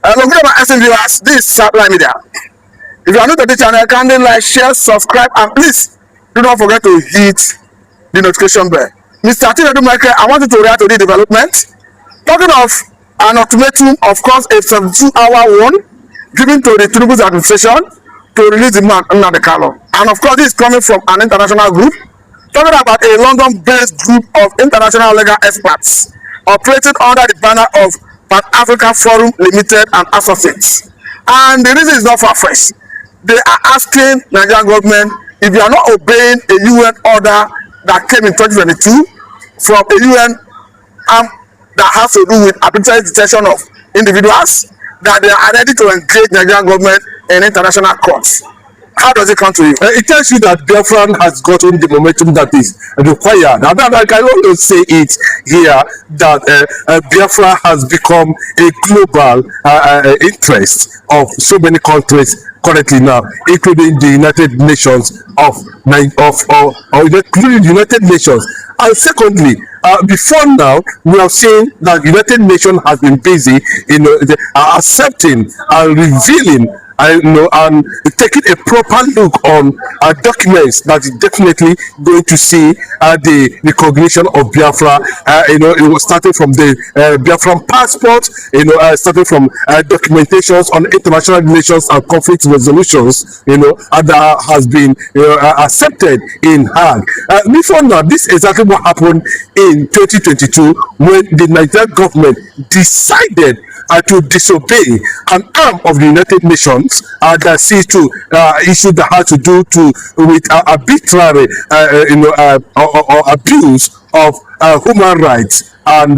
Good my SM viewers, this is Supply Media. If you are new to the channel, kindly like, share, subscribe, and please do not forget to hit the notification bell. Mr. Tinubu, I want you to react to the development. Talking of an ultimatum, of course, a 72-hour warning given to the Tinubu's administration to release the man Nnamdi Kanu. And of course, this is coming from an international group, talking about a London-based group of international legal experts operating under the banner of Pan-African Forum Limited and Associates. And the reason is not far-fetched. They are asking Nigerian government, if you are not obeying a UN order that came in 2022 from a UN that has to do with arbitrary detention of individuals, that they are ready to engage Nigerian government in international courts. How does it come to you? It tells you that Biafran has gotten the momentum that is required. And I can only say it here that Biafra has become a global interest of so many countries currently now, including the United Nations including the United Nations. And secondly, before now, we have seen that United Nations has been busy in accepting and revealing and taking a proper look on documents that is definitely going to see the recognition of Biafra. It was starting from the Biafran passport, starting from documentations on international relations and conflict resolutions, that has been accepted in Hague. Before now, this is exactly what happened in 2022 when the Nigerian government decided to disobey an arm of the United Nations that sees to issues that has to do with arbitrary or abuse of human rights and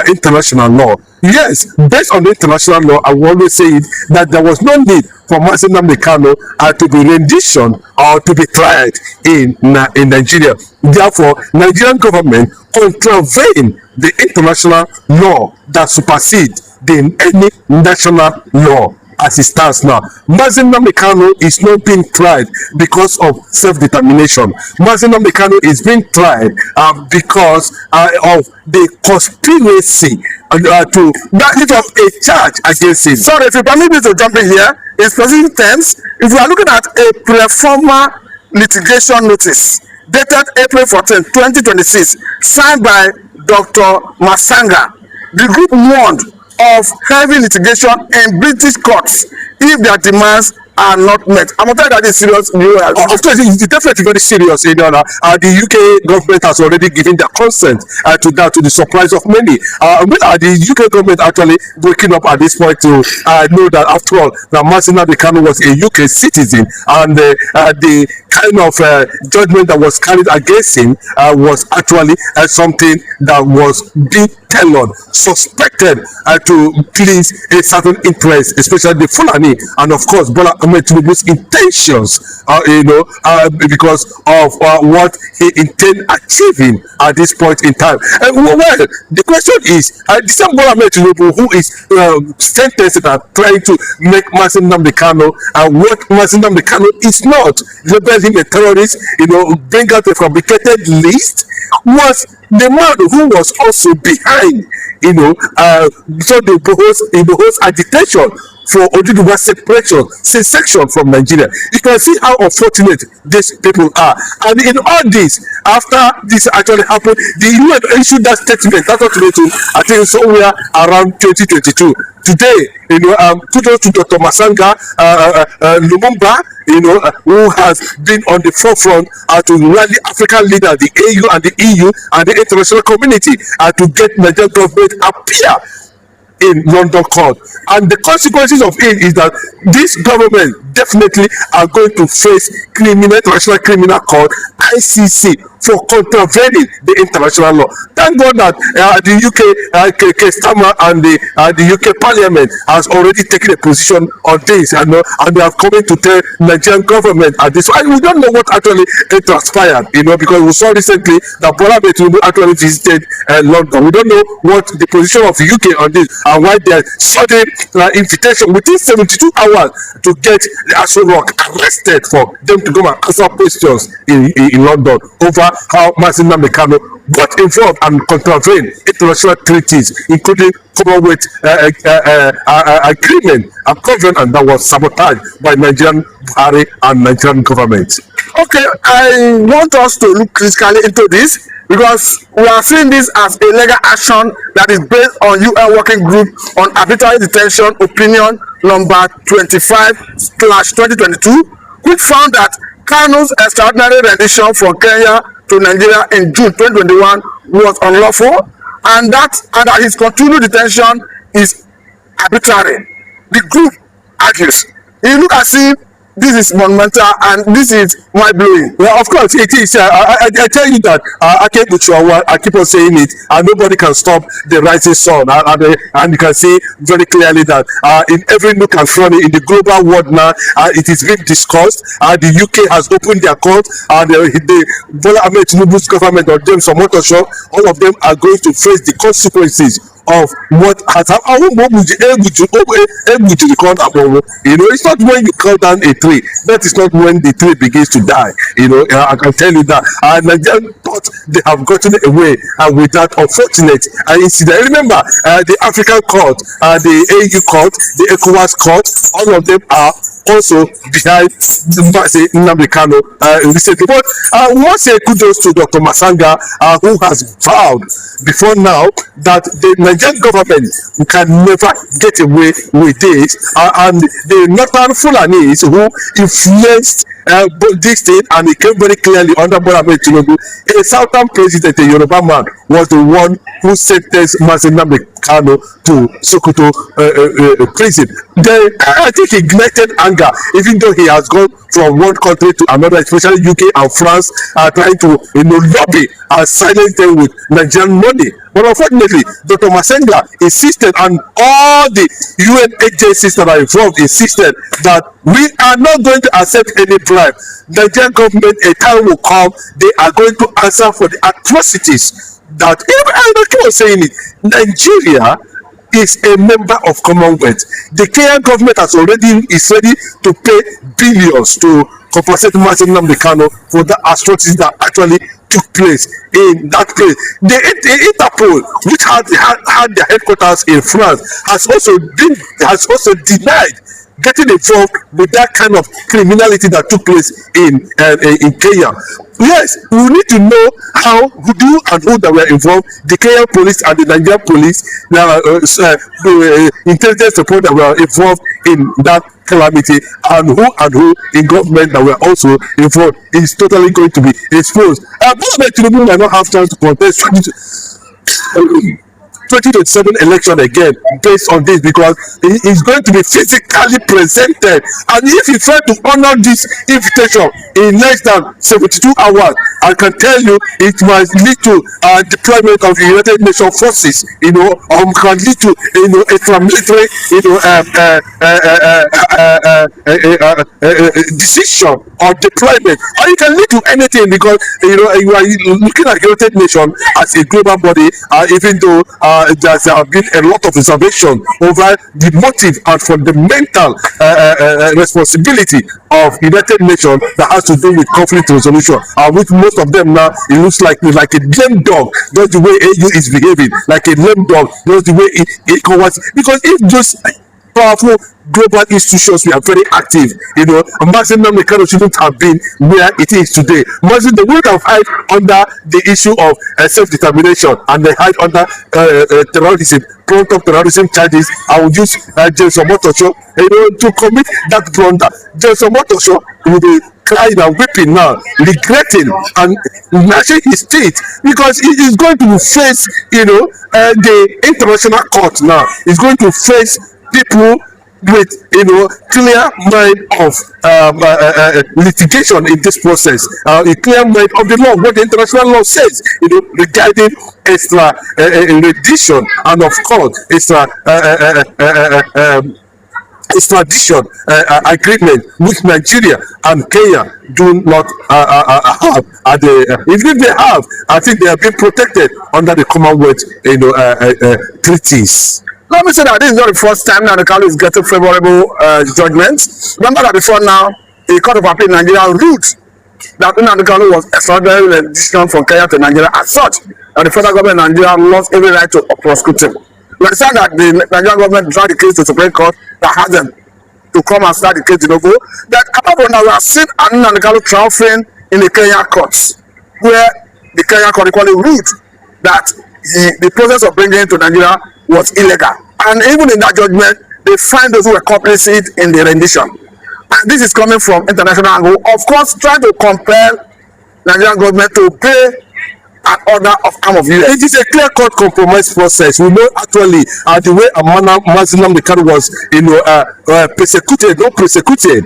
international law. Yes, based on the international law, I will always say it, that there was no need for Nnamdi Kanu to be renditioned or to be tried in Nigeria. Therefore, Nigerian government contravened the international law that supersedes any national law as it stands now. Nnamdi Kanu is not being tried because of self-determination. Nnamdi Kanu is being tried because of the conspiracy to lift up a charge against him. Sorry, if you permit me to jump in here, in specific terms, if you are looking at a pre-forma litigation notice dated April 14, 2026, signed by Dr. Masanga, the group warned of heavy litigation in British courts if their demands are not met. I'm afraid that is serious. Of course, it's definitely very serious. The UK government has already given their consent to that, to the surprise of many. The UK government actually waking up at this point to know that after all, that Nnamdi Kanu was a UK citizen, and the kind of judgment that was carried against him was actually something that was being tailored, suspected to please a certain interest, especially the Fulani, and of course Bola Ahmed Tinubu's intentions, because of what he intends achieving at this point in time. Well, the question is, the same Bola Ahmed Tinubu who is sentenced and trying to make Nnamdi Kanu what Nnamdi Kanu is not, label him a terrorist, bring out a fabricated list, was the man who was also behind, so the whole agitation for Oduduwa separation from Nigeria. You can see how unfortunate these people are. And in all this, after this actually happened, the UN issued that statement, that ultimatum, I think somewhere around 2022. Today, kudos to Dr. Masanga Lumumba, who has been on the forefront to rally African leaders, the AU and the EU and the international community, to get Nigerian government appear in London court. And the consequences of it is that this government definitely are going to face international criminal court, ICC, for contravening the international law. Thank God that the UK Kestama and the UK Parliament has already taken a position on this, and they have come in to tell Nigerian government at this. And we don't know what actually transpired, because we saw recently that Bola Ahmed Tinubu actually visited London. We don't know what the position of the UK on this, and why their sudden invitation within 72 hours to get the Aso Rock arrested for them to come and answer questions in London over how Mazi Nnamdi Kanu got involved and contravened international treaties, including Commonwealth agreement and covenant that was sabotaged by Nigerian Buhari and Nigerian government. Okay, I want us to look critically into this because we are seeing this as a legal action that is based on UN Working Group on Arbitrary Detention Opinion number 25/2022, which found that Kanu's extraordinary rendition from Kenya to Nigeria in June 2021 was unlawful, and that his continued detention is arbitrary. The group argues. It looks as if this is monumental and this is mind-blowing. Well, of course, it is. I tell you that I keep on saying it, and nobody can stop the rising sun. And you can see very clearly that in every nook and cranny in the global world now, it is being discussed. The UK has opened their court, and the Bola Ahmed Tinubu's government or James Omotosho, all of them are going to face the consequences of what has happened. It's not when you cut down a tree, that is not when the tree begins to die. I can tell you that. Nigerians thought they have gotten away with that unfortunate incident. Remember, the African court, the AU court, the ECOWAS court, all of them are also behind Nnamdi Kanu recently. But I want to say kudos to Dr. Masanga, who has vowed before now that the Nigerian government can never get away with this, and the northern Fulanis who influenced this thing, and it came very clearly under Bola Ahmed Tinubu. A southern president, a Yoruba man, was the one who sentenced Mazi Nnamdi Kanu to Sokoto prison. Then I think he ignited anger, even though he has gone from one country to another, especially UK and France, trying to lobby and silence them with Nigerian money. But unfortunately, Dr. Masenga insisted, and all the UN agencies that are involved insisted, that we are not going to accept any bribe. The Nigerian government, a time will come, they are going to answer for the atrocities that, I keep on saying it, Nigeria is a member of Commonwealth. The Kenyan government is ready to pay billions to compensate Mazi Nnamdi Kanu for the atrocities that actually took place in that place. The Interpol, which had their headquarters in France, has also denied getting involved with that kind of criminality that took place in Kenya. Yes, we need to know who that were involved. The Kenyan police and the Nigerian police, intelligence support that were involved in that calamity, and who in government that were also involved is totally going to be exposed. Bola Tinubu might not have chance to contest 2027 election again based on this, because he is going to be physically presented, and if he fails to honor this invitation in less than 72 hours, I can tell you it might lead to deployment of the United Nations forces, can lead to a paramilitary decision or deployment, or it can lead to anything, because you are looking at United Nations as a global body, even though there have been a lot of reservation over the motive and fundamental responsibility of United Nations that has to do with conflict resolution, which most of them now, it looks like a lame dog. That's the way AU is behaving, like a lame dog. That's the way it was, because if those powerful global institutions were very active, Mazi Nnamdi Kanu shouldn't have been where it is today. They would have hide under the issue of self-determination, and they hide under terrorism, front of terrorism charges. I would use James Omotosho, to commit that blunder. James Omotosho will be crying and weeping now, regretting and gnashing his teeth, because he is going to face, the international court now. He's going to face people with clear mind of litigation in this process, a clear mind of the law, what the international law says, regarding extra rendition, and of course extradition agreement which Nigeria and Kenya do not have. Even if they have, I think they have been protected under the Commonwealth treaties. Let me say that this is not the first time that the Kanu is getting favorable judgments. Remember that before now, a court of appeal in Nigeria ruled that Nnamdi Kanu was extradited with a decision from Kenya to Nigeria. As such, that the federal government of Nigeria lost every right to prosecute him. We understand that the Nigerian government tried the case to the Supreme Court that had them to come and start the case de novo. That apart from that, we have seen Nnamdi Kanu triumphing in the Kenya courts, where the Kenya court equally ruled that the process of bringing him to Nigeria was illegal. And even in that judgment, they find those who were complicit in the rendition. And this is coming from international angle, of course, trying to compel Nigerian government to pay an order of arm of US. It is a clear-cut compromise process. We know actually the way Nnamdi Kanu was, persecuted, not prosecuted,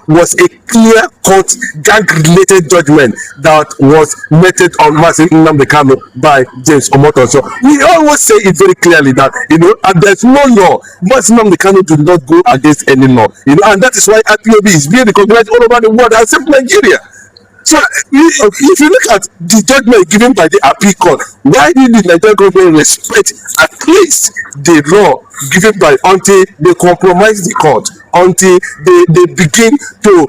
was a clear-cut gang-related judgment that was meted on Nnamdi Kanu by James Omoto. So we always say it very clearly that and there's no law. Nnamdi Kanu do not go against any law. And that is why IPOB is being recognized all over the world, except Nigeria. So if you look at the judgment given by the appeal court, why did the Nigerian government respect at least the law given by until they compromise the court, until they begin to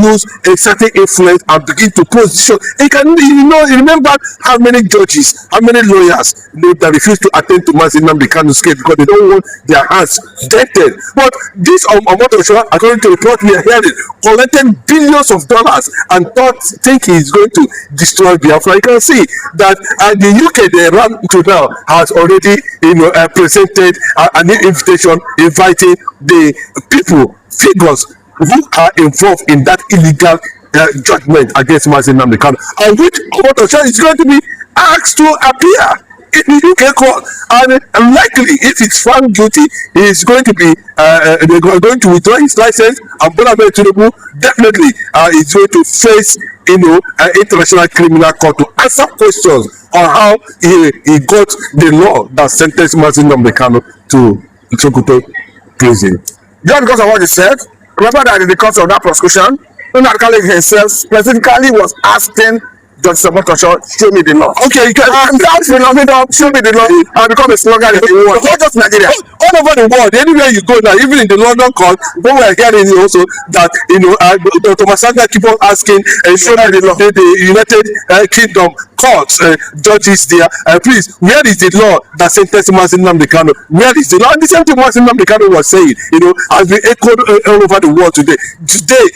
use a certain influence and begin to position? You can remember how many judges, how many lawyers that refuse to attend to Nnamdi Kanu's case because they don't want their hands dented. But this Omoto, according to the report we are hearing, collected billions of dollars and think he's going to destroy Biafra. You can see that the UK, they ran to now, has already presented an invitation inviting the figures who are involved in that illegal judgment against Nnamdi Kanu, and which Omoto is going to be asked to appear in the UK court, and likely if it's found guilty, he's going to be they're going to withdraw his license, and Tinubu definitely is going to face an international criminal court to answer questions on how he got the law that sentenced Nnamdi Kanu to Sokoto prison. Just because of what he said, remember that in the course of that prosecution, Nnamdi Kanu himself specifically was asking Judge Omoto, show me the law. Okay, and that phenomenon, show me the law, and become a slogan in the world, not just Nigeria. All over the world, anywhere you go now, even in the London court, when we are hearing also that Dr. Masanga keep on asking, show me the law. The United Kingdom courts, judges there, please, where is the law that sentenced Nnamdi Kanu? Where is the law? And the same thing Nnamdi Kanu was saying, has been echoed all over the world today. Today,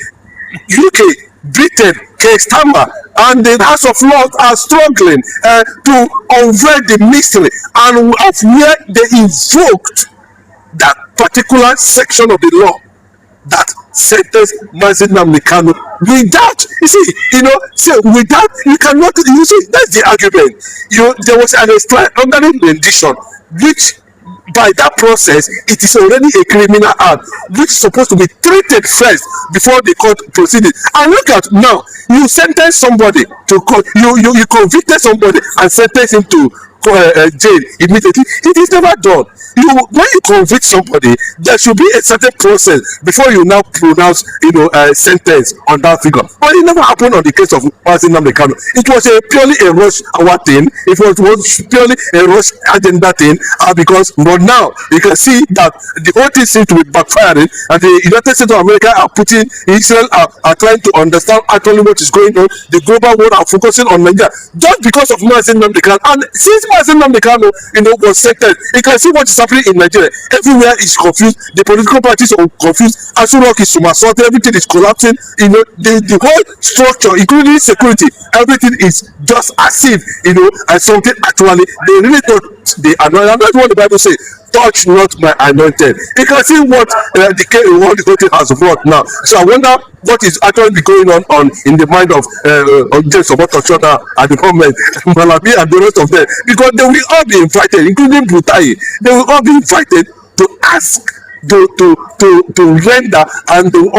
UK, Britain, Kestama, and the House of Lords are struggling to unveil the mystery and of where they invoked that particular section of the law that sentenced Nnamdi Kanu without, without, you cannot, that's the argument. There was an extraordinary rendition which, by that process, it is already a criminal act which is supposed to be treated first before the court proceeded. And look at now, you sentence somebody to court, you convicted somebody and sentence him to jail immediately. It is never done. When you convict somebody, there should be a certain process before you now pronounce a sentence on that figure. But it never happened on the case of Nnamdi Kanu. It was purely a rush hour thing. It was purely a rush agenda thing, because but now you can see that the whole thing seems to be backfiring, and the United States of America are putting Israel are trying to understand actually what is going on. The global world are focusing on Nigeria just because of Nnamdi Kanu. And since Nnamdi Kanu was sentenced, you can see what is happening in Nigeria. Everywhere is confused. The political parties are confused. Asurok is somersaulted. Everything is collapsing. The whole structure, including security, everything is just as if as something actually they really thought they anointed. That's what the Bible says. Touch not my anointed. You can see what the whole thing has brought now. So I wonder what is actually going on in the mind of James Omoto at the moment, Malabi and the rest of them, because they will all be invited, including Butai. They will all be invited to ask, to render, and they will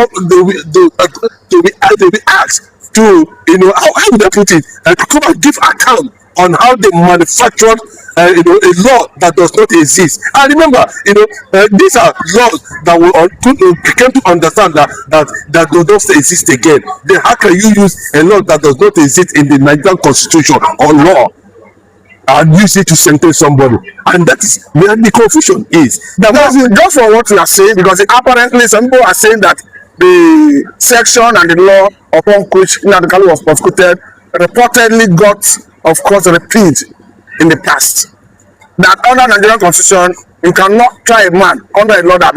be asked to how would I put it, to come and give account on how they manufactured a law that does not exist. And remember, these are laws that we came to understand that do not exist again. Then how can you use a law that does not exist in the Nigerian constitution or law and use it to sentence somebody? And that is where the confusion is. Now, just for what you are saying, because apparently some people are saying that the section and the law upon which Nnamdi Kanu was prosecuted, reportedly got, of course, repealed in the past. That under Nigerian constitution, you cannot try a man under a law that